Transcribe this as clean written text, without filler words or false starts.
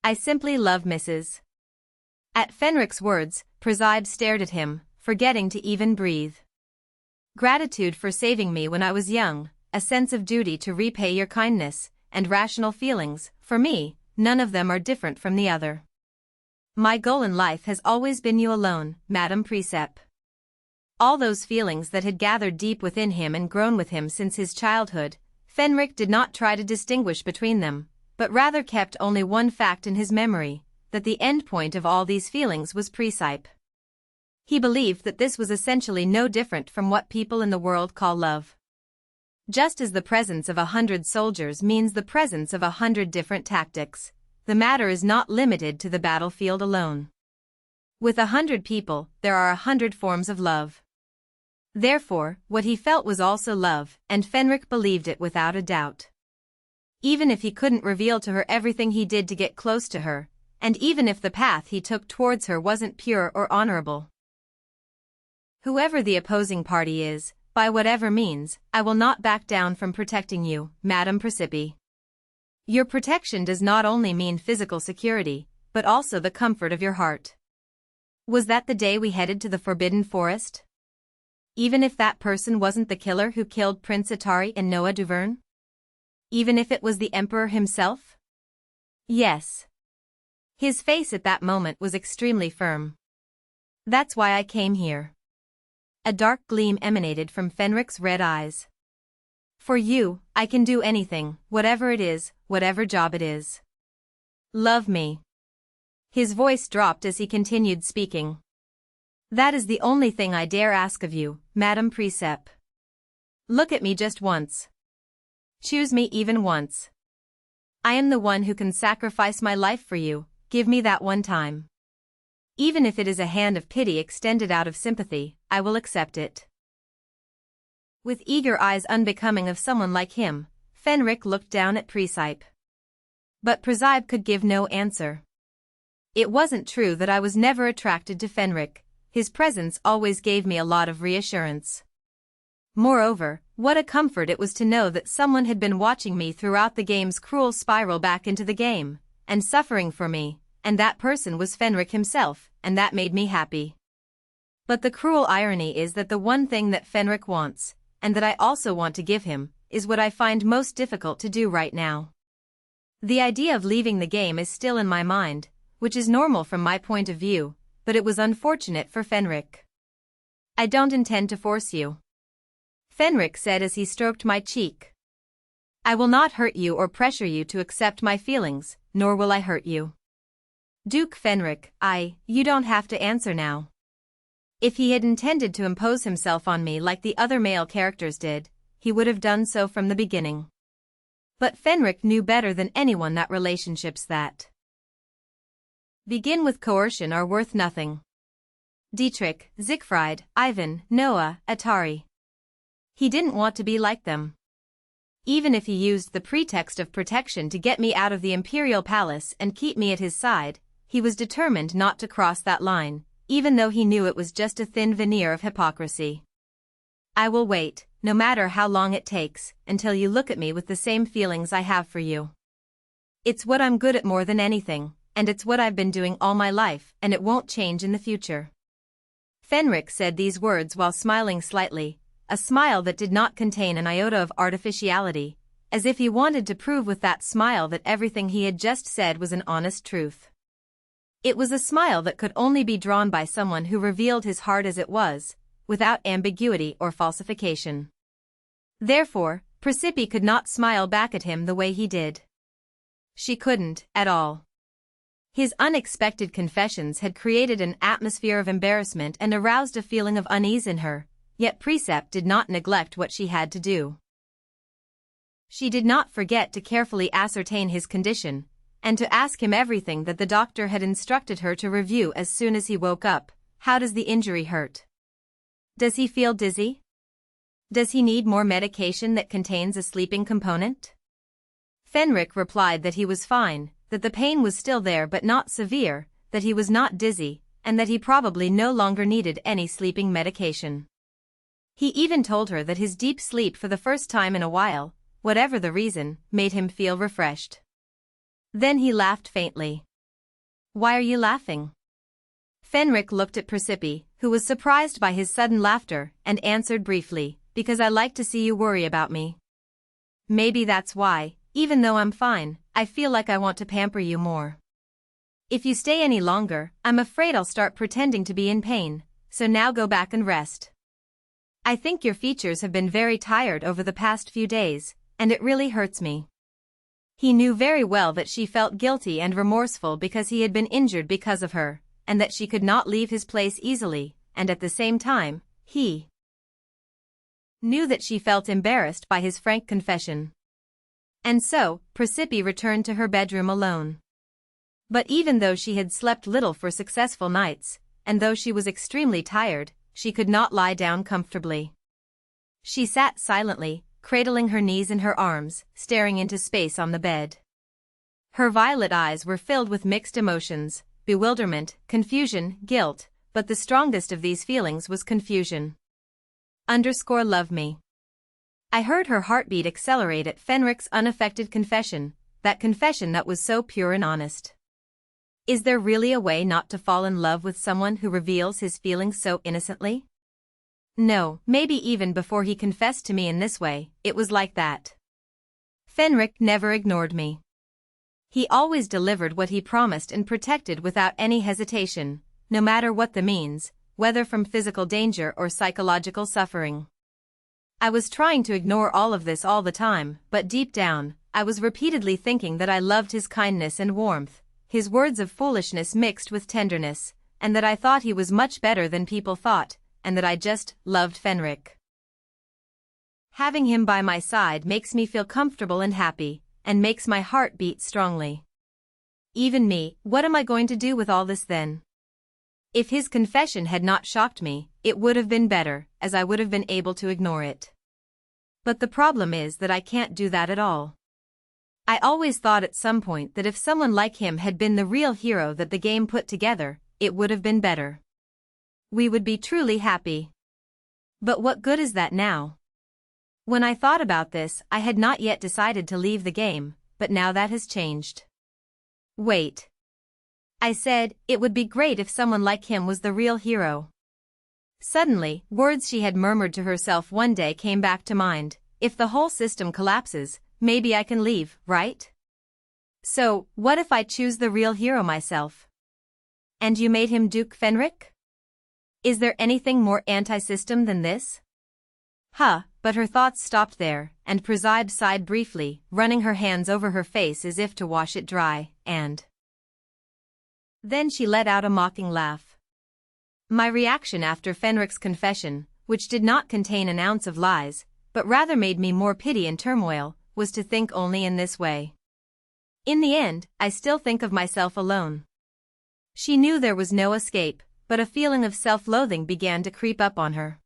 I simply love Mrs. At Fenric's words, Presibe stared at him, forgetting to even breathe. Gratitude for saving me when I was young, a sense of duty to repay your kindness, and rational feelings, for me, none of them are different from the other. My goal in life has always been you alone, Madame Preseppe. All those feelings that had gathered deep within him and grown with him since his childhood, Fenric did not try to distinguish between them, but rather kept only one fact in his memory, that the end point of all these feelings was Presipe. He believed that this was essentially no different from what people in the world call love. Just as the presence of 100 soldiers means the presence of 100 different tactics, the matter is not limited to the battlefield alone. With 100 people, there are 100 forms of love. Therefore, what he felt was also love, and Fenric believed it without a doubt. Even if he couldn't reveal to her everything he did to get close to her, and even if the path he took towards her wasn't pure or honorable. Whoever the opposing party is, by whatever means, I will not back down from protecting you, Madame Precipe. Your protection does not only mean physical security, but also the comfort of your heart. Was that the day we headed to the Forbidden Forest? Even if that person wasn't the killer who killed Prince Atari and Noah Duverne? Even if it was the Emperor himself? Yes. His face at that moment was extremely firm. That's why I came here. A dark gleam emanated from Fenric's red eyes. For you, I can do anything, whatever it is, whatever job it is. Love me. His voice dropped as he continued speaking. That is the only thing I dare ask of you, Madame Preseppe. Look at me just once. Choose me even once. I am the one who can sacrifice my life for you, give me that one time. Even if it is a hand of pity extended out of sympathy, I will accept it. With eager eyes unbecoming of someone like him, Fenric looked down at Presipe. But Presibe could give no answer. It wasn't true that I was never attracted to Fenric, his presence always gave me a lot of reassurance. Moreover, what a comfort it was to know that someone had been watching me throughout the game's cruel spiral back into the game, and suffering for me, and that person was Fenric himself, and that made me happy. But the cruel irony is that the one thing that Fenric wants, and that I also want to give him, is what I find most difficult to do right now. The idea of leaving the game is still in my mind, which is normal from my point of view, but it was unfortunate for Fenric. I don't intend to force you, Fenric said as he stroked my cheek. I will not hurt you or pressure you to accept my feelings, nor will I hurt you. Duke Fenric, you don't have to answer now. If he had intended to impose himself on me like the other male characters did, he would have done so from the beginning. But Fenric knew better than anyone that relationships that begin with coercion are worth nothing. Dietrich, Siegfried, Ivan, Noah, Atari. He didn't want to be like them. Even if he used the pretext of protection to get me out of the imperial palace and keep me at his side, he was determined not to cross that line, even though he knew it was just a thin veneer of hypocrisy. I will wait, no matter how long it takes, until you look at me with the same feelings I have for you. It's what I'm good at more than anything, and it's what I've been doing all my life, and it won't change in the future. Fenric said these words while smiling slightly, a smile that did not contain an iota of artificiality, as if he wanted to prove with that smile that everything he had just said was an honest truth. It was a smile that could only be drawn by someone who revealed his heart as it was, without ambiguity or falsification. Therefore, Presipe could not smile back at him the way he did. She couldn't, at all. His unexpected confessions had created an atmosphere of embarrassment and aroused a feeling of unease in her, yet Presepe did not neglect what she had to do. She did not forget to carefully ascertain his condition, and to ask him everything that the doctor had instructed her to review as soon as he woke up. How does the injury hurt? Does he feel dizzy? Does he need more medication that contains a sleeping component? Fenric replied that he was fine, that the pain was still there but not severe, that he was not dizzy, and that he probably no longer needed any sleeping medication. He even told her that his deep sleep for the first time in a while, whatever the reason, made him feel refreshed. Then he laughed faintly. Why are you laughing? Fenric looked at Presipe, who was surprised by his sudden laughter, and answered briefly, because I like to see you worry about me. Maybe that's why, even though I'm fine, I feel like I want to pamper you more. If you stay any longer, I'm afraid I'll start pretending to be in pain, so now go back and rest. I think your features have been very tired over the past few days, and it really hurts me. He knew very well that she felt guilty and remorseful because he had been injured because of her, and that she could not leave his place easily, and at the same time, he knew that she felt embarrassed by his frank confession. And so, Precipe returned to her bedroom alone. But even though she had slept little for successful nights, and though she was extremely tired, she could not lie down comfortably. She sat silently, cradling her knees in her arms, staring into space on the bed. Her violet eyes were filled with mixed emotions, bewilderment, confusion, guilt, but the strongest of these feelings was confusion. Love me. I heard her heartbeat accelerate at Fenric's unaffected confession, that confession that was so pure and honest. Is there really a way not to fall in love with someone who reveals his feelings so innocently? No, maybe even before he confessed to me in this way, it was like that. Fenric never ignored me. He always delivered what he promised and protected without any hesitation, no matter what the means, whether from physical danger or psychological suffering. I was trying to ignore all of this all the time, but deep down, I was repeatedly thinking that I loved his kindness and warmth, his words of foolishness mixed with tenderness, and that I thought he was much better than people thought, and that I just loved Fenric. Having him by my side makes me feel comfortable and happy, and makes my heart beat strongly. Even me, what am I going to do with all this then? If his confession had not shocked me, it would have been better, as I would have been able to ignore it. But the problem is that I can't do that at all. I always thought at some point that if someone like him had been the real hero that the game put together, it would have been better. We would be truly happy. But what good is that now? When I thought about this, I had not yet decided to leave the game, but now that has changed. Wait. I said, it would be great if someone like him was the real hero. Suddenly, words she had murmured to herself one day came back to mind. If the whole system collapses, maybe I can leave, right? So, what if I choose the real hero myself? And you made him Duke Fenric? Is there anything more anti-system than this? But her thoughts stopped there, and Presepe sighed briefly, running her hands over her face as if to wash it dry, and then she let out a mocking laugh. My reaction after Fenric's confession, which did not contain an ounce of lies, but rather made me more pity and turmoil, was to think only in this way. In the end, I still think of myself alone. She knew there was no escape, but a feeling of self-loathing began to creep up on her.